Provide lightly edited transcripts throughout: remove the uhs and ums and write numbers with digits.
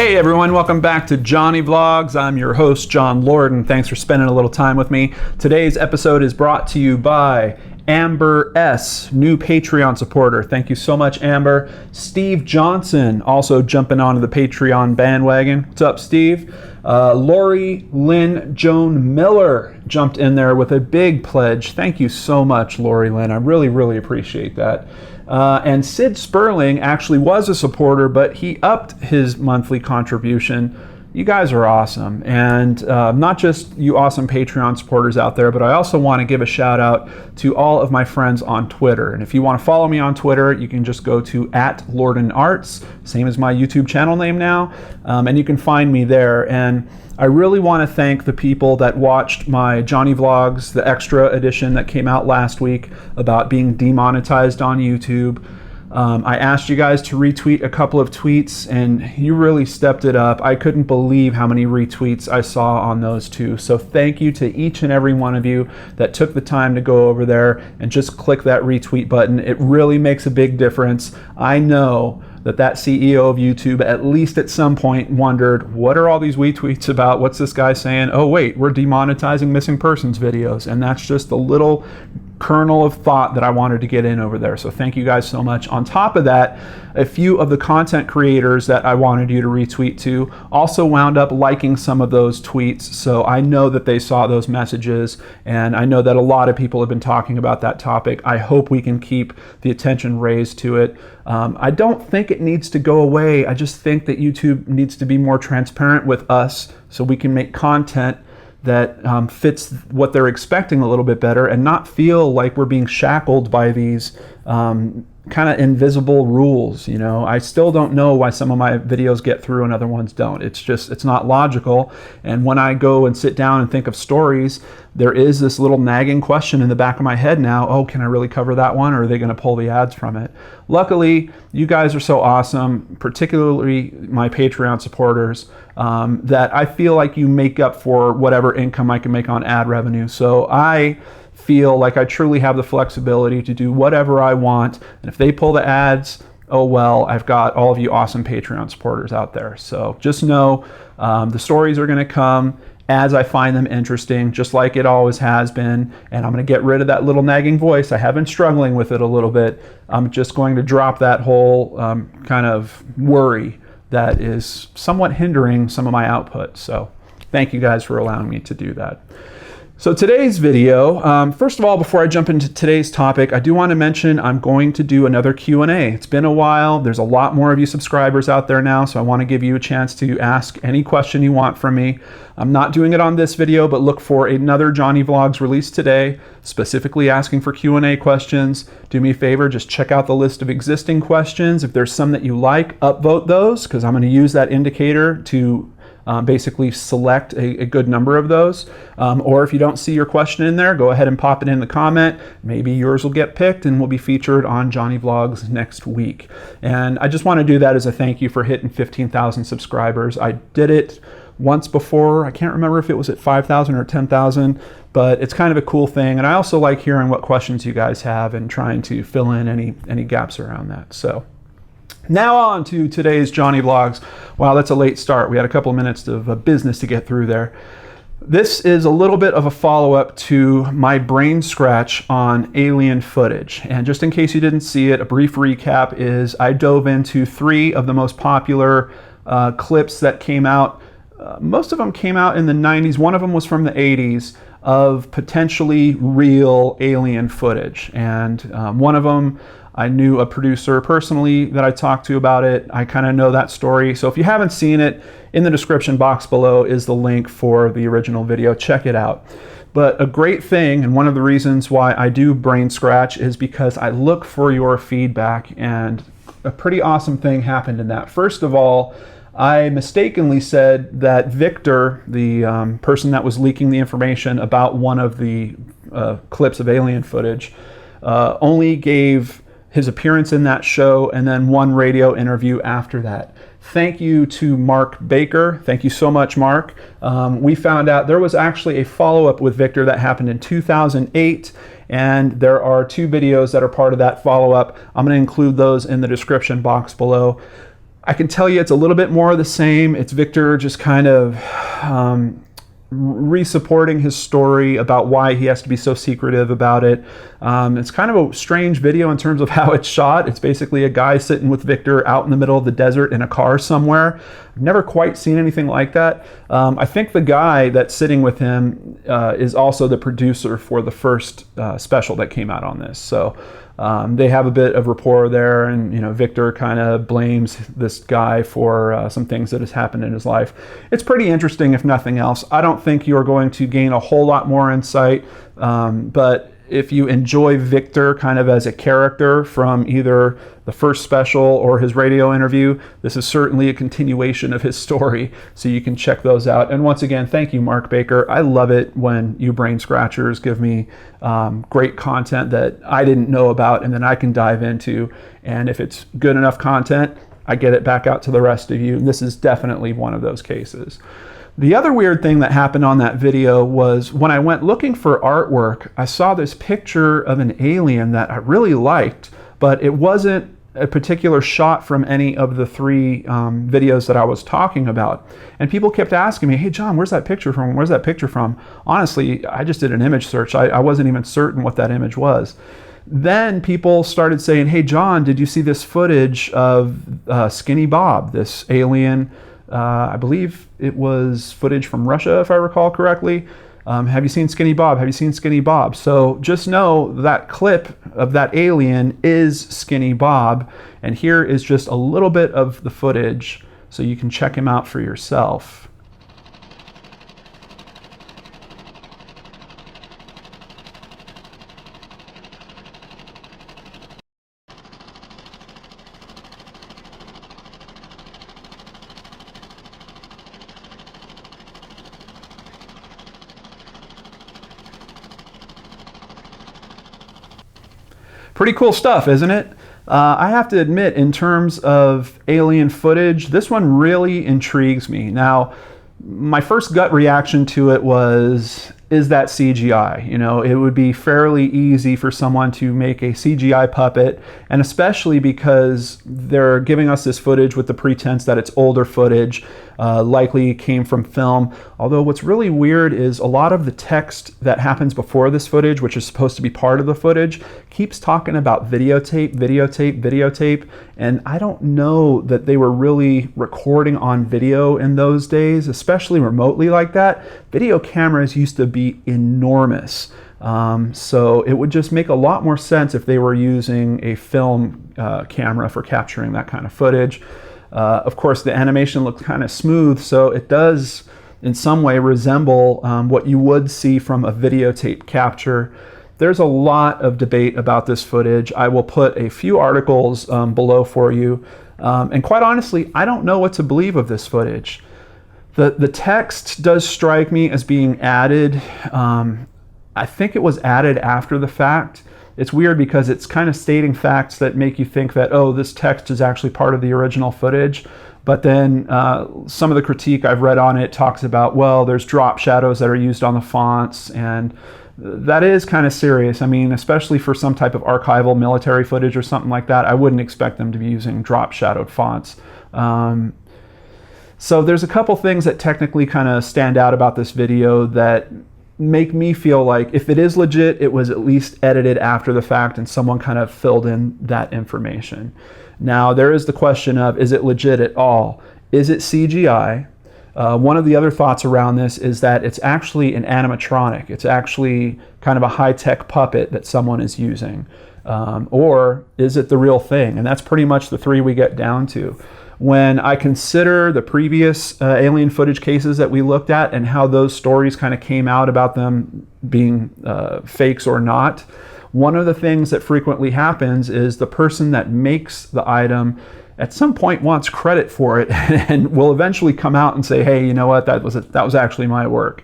Hey everyone, welcome back to Johnny Vlogs. I'm your host, John Lord, and thanks for spending a little time with me. Today's episode is brought to you by Amber S., new Patreon supporter. Thank you so much, Amber. Steve Johnson, also jumping onto the Patreon bandwagon. What's up, Steve? Lori Lynn Joan Miller jumped in there with a big pledge. Thank you so much, Lori Lynn. I really appreciate that. And Sid Sperling actually was a supporter, but he upped his monthly contribution. You guys are awesome. And not just you awesome Patreon supporters out there, but I also want to give a shout out to all of my friends on Twitter. And if you want to follow me on Twitter, you can just go to @LordenArts, same as my YouTube channel name now, and you can find me there. And I really want to thank the people that watched my Johnny Vlogs, the extra edition that came out last week about being demonetized on YouTube. I asked you guys to retweet a couple of tweets, and you really stepped it up. I couldn't believe how many retweets I saw on those two. So thank you to each and every one of you that took the time to go over there and just click that retweet button. It really makes a big difference. I know that CEO of YouTube at least at some point wondered, what are all these retweets about? What's this guy saying? Oh wait, we're demonetizing missing persons videos. And that's just a little kernel of thought that I wanted to get in over there. So thank you guys so much. On top of that, a few of the content creators that I wanted you to retweet to also wound up liking some of those tweets. So I know that they saw those messages, and I know that a lot of people have been talking about that topic. I hope we can keep the attention raised to it. I don't think it needs to go away. I just think that YouTube needs to be more transparent with us so we can make content that fits what they're expecting a little bit better and not feel like we're being shackled by these kind of invisible rules. You know, I still don't know why some of my videos get through and other ones don't. It's not logical. And when I go and sit down and think of stories, there is this little nagging question in the back of my head now. Oh, can I really cover that one, or are they going to pull the ads from it? Luckily, you guys are so awesome, particularly my Patreon supporters, that I feel like you make up for whatever income I can make on ad revenue. So I feel like I truly have the flexibility to do whatever I want. And if they pull the ads, oh well, I've got all of you awesome Patreon supporters out there. So just know the stories are going to come as I find them interesting, just like it always has been. And I'm going to get rid of that little nagging voice. I have been struggling with it a little bit. I'm just going to drop that whole kind of worry that is somewhat hindering some of my output. So thank you guys for allowing me to do that. So today's video, first of all, before I jump into today's topic, I do want to mention I'm going to do another Q&A. It's been a while. There's a lot more of you subscribers out there now, so I want to give you a chance to ask any question you want from me. I'm not doing it on this video, but look for another Johnny Vlogs released today, specifically asking for Q&A questions. Do me a favor, just check out the list of existing questions. If there's some that you like, upvote those, because I'm going to use that indicator to basically select a good number of those. Or if you don't see your question in there, go ahead and pop it in the comment. Maybe yours will get picked and will be featured on Johnny Vlogs next week. And I just want to do that as a thank you for hitting 15,000 subscribers. I did it once before. I can't remember if it was at 5,000 or 10,000, but it's kind of a cool thing. And I also like hearing what questions you guys have and trying to fill in any gaps around that. So now on to today's Johnny Vlogs. Wow, that's a late start. We had a couple of minutes of business to get through there. This is a little bit of a follow-up to my BrainScratch on alien footage. And just in case you didn't see it, a brief recap is I dove into 3 of the most popular clips that came out. Most of them came out in the 90s. One of them was from the 80s of potentially real alien footage. And one of them, I knew a producer personally that I talked to about it. I kind of know that story. So if you haven't seen it, in the description box below is the link for the original video. Check it out. But a great thing, and one of the reasons why I do BrainScratch, is because I look for your feedback, and a pretty awesome thing happened in that. First of all, I mistakenly said that Victor, the person that was leaking the information about one of the clips of alien footage, only gave his appearance in that show and then one radio interview after that. Thank you to Mark Baker. Thank you so much, Mark. We found out there was actually a follow-up with Victor that happened in 2008, and there are 2 videos that are part of that follow-up. I'm going to include those in the description box below. I can tell you it's a little bit more of the same. It's Victor just kind of re-supporting his story about why he has to be so secretive about it. It's kind of a strange video in terms of how it's shot. It's basically a guy sitting with Victor out in the middle of the desert in a car somewhere. I've never quite seen anything like that. I think the guy that's sitting with him is also the producer for the first special that came out on this. So they have a bit of rapport there, and Victor kind of blames this guy for some things that has happened in his life. It's pretty interesting, if nothing else. I don't think you're going to gain a whole lot more insight, but if you enjoy Victor kind of as a character from either the first special or his radio interview, this is certainly a continuation of his story, so you can check those out. And once again, thank you, Mark Baker. I love it when you brain scratchers give me great content that I didn't know about and then I can dive into. And if it's good enough content, I get it back out to the rest of you. And this is definitely one of those cases. The other weird thing that happened on that video was when I went looking for artwork, I saw this picture of an alien that I really liked, but it wasn't a particular shot from any of the three videos that I was talking about. And people kept asking me, hey John, where's that picture from? Where's that picture from? Honestly, I just did an image search. I wasn't even certain what that image was. Then people started saying, hey John, did you see this footage of Skinny Bob, this alien? I believe it was footage from Russia, if I recall correctly. Have you seen Skinny Bob? Have you seen Skinny Bob? So just know that clip of that alien is Skinny Bob. And here is just a little bit of the footage so you can check him out for yourself. Pretty cool stuff, isn't it? I have to admit, in terms of alien footage, this one really intrigues me. Now, my first gut reaction to it was, is that CGI? It would be fairly easy for someone to make a CGI puppet, and especially because they're giving us this footage with the pretense that it's older footage, likely came from film. Although what's really weird is a lot of the text that happens before this footage, which is supposed to be part of the footage, keeps talking about videotape, videotape, videotape, and I don't know that they were really recording on video in those days, especially remotely like that. Video cameras used to be enormous. So it would just make a lot more sense if they were using a film camera for capturing that kind of footage. Of course, the animation looks kind of smooth, so it does in some way resemble what you would see from a videotape capture. There's a lot of debate about this footage. I will put a few articles below for you. And quite honestly, I don't know what to believe of this footage. The text does strike me as being added. I think it was added after the fact. It's weird because it's kind of stating facts that make you think that, oh, this text is actually part of the original footage. But then some of the critique I've read on it talks about, well, there's drop shadows that are used on the fonts, and that is kind of serious. I mean, especially for some type of archival military footage or something like that, I wouldn't expect them to be using drop shadowed fonts. So there's a couple things that technically kind of stand out about this video that make me feel like if it is legit, it was at least edited after the fact and someone kind of filled in that information. Now, there is the question of, is it legit at all? Is it CGI? One of the other thoughts around this is that it's actually an animatronic. It's actually kind of a high-tech puppet that someone is using. Or is it the real thing? And that's pretty much the three we get down to. When I consider the previous alien footage cases that we looked at and how those stories kind of came out about them being fakes or not, one of the things that frequently happens is the person that makes the item at some point wants credit for it and will eventually come out and say, hey, you know what, that was actually my work.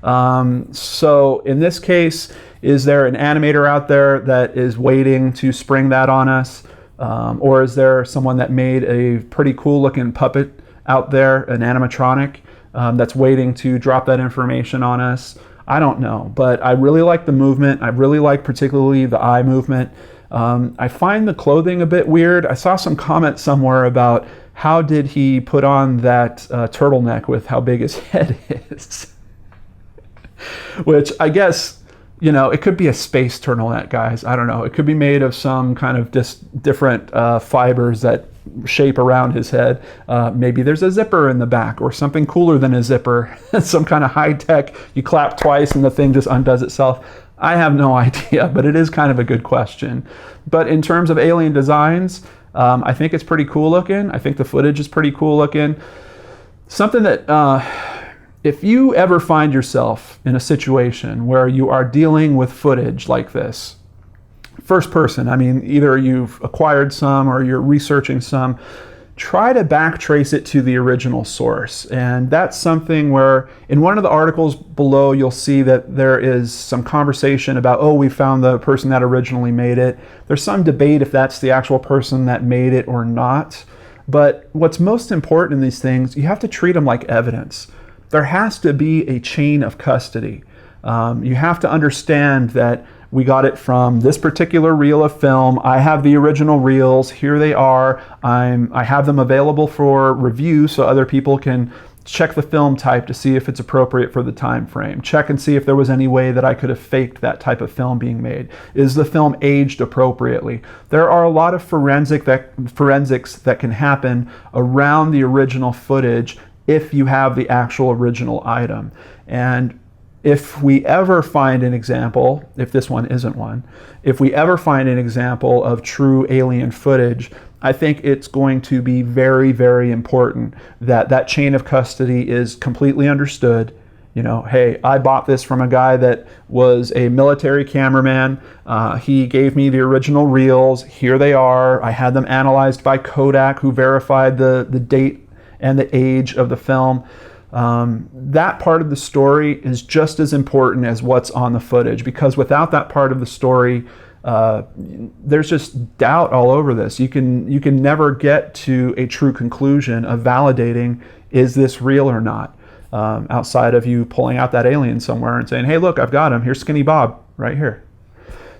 So in this case, is there an animator out there that is waiting to spring that on us? Or is there someone that made a pretty cool looking puppet out there, an animatronic, that's waiting to drop that information on us? I don't know, but I really like the movement. I really like particularly the eye movement. I find the clothing a bit weird. I saw some comments somewhere about how did he put on that turtleneck with how big his head is. Which I guess, you know, it could be a space turtleneck, guys. I don't know. It could be made of some kind of different fibers that shape around his head. Maybe there's a zipper in the back or something cooler than a zipper. Some kind of high tech, you clap twice and the thing just undoes itself. I have no idea, but it is kind of a good question. But in terms of alien designs, I think it's pretty cool looking. I think the footage is pretty cool looking. Something that, if you ever find yourself in a situation where you are dealing with footage like this, first person, I mean, either you've acquired some or you're researching some, try to backtrace it to the original source. And that's something where in one of the articles below, you'll see that there is some conversation about, oh, we found the person that originally made it. There's some debate if that's the actual person that made it or not. But what's most important in these things, you have to treat them like evidence. There has to be a chain of custody. You have to understand that we got it from this particular reel of film. I have the original reels. Here they are. I have them available for review so other people can check the film type to see if it's appropriate for the time frame. Check and see if there was any way that I could have faked that type of film being made. Is the film aged appropriately? There are a lot of forensics that can happen around the original footage if you have the actual original item. And if we ever find an example, if this one isn't one, if we ever find an example of true alien footage, I think it's going to be very, very important that that chain of custody is completely understood. You know, hey, I bought this from a guy that was a military cameraman. He gave me the original reels. Here they are. I had them analyzed by Kodak, who verified the date and the age of the film. That part of the story is just as important as what's on the footage, because without that part of the story, there's just doubt all over this. You can never get to a true conclusion of validating, is this real or not, outside of you pulling out that alien somewhere and saying, hey, look, I've got him. Here's Skinny Bob right here.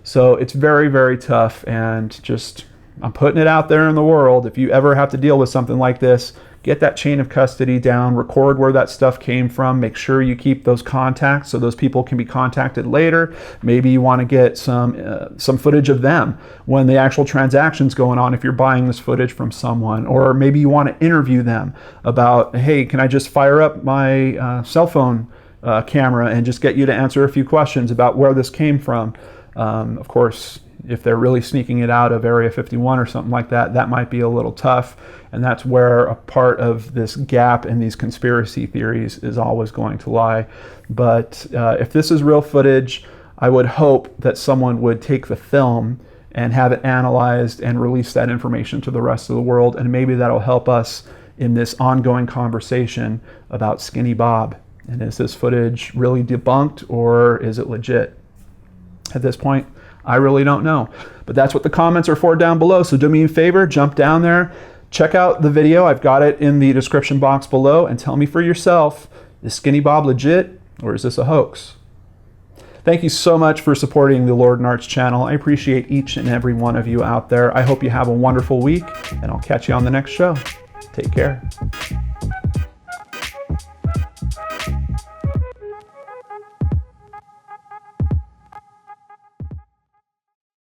So it's very, very tough, and just, I'm putting it out there in the world. If you ever have to deal with something like this, get that chain of custody down, record where that stuff came from, make sure you keep those contacts so those people can be contacted later. Maybe you want to get some footage of them when the actual transaction's going on if you're buying this footage from someone. Or maybe you want to interview them about, hey, can I just fire up my cell phone camera and just get you to answer a few questions about where this came from. Of course, if they're really sneaking it out of Area 51 or something like that, that might be a little tough. And that's where a part of this gap in these conspiracy theories is always going to lie. But if this is real footage, I would hope that someone would take the film and have it analyzed and release that information to the rest of the world. And maybe that'll help us in this ongoing conversation about Skinny Bob. And is this footage really debunked, or is it legit? At this point, I really don't know. But that's what the comments are for down below. So do me a favor, jump down there, check out the video. I've got it in the description box below, and tell me for yourself, is Skinny Bob legit, or is this a hoax? Thank you so much for supporting the Lord and Arts channel. I appreciate each and every one of you out there. I hope you have a wonderful week, and I'll catch you on the next show. Take care.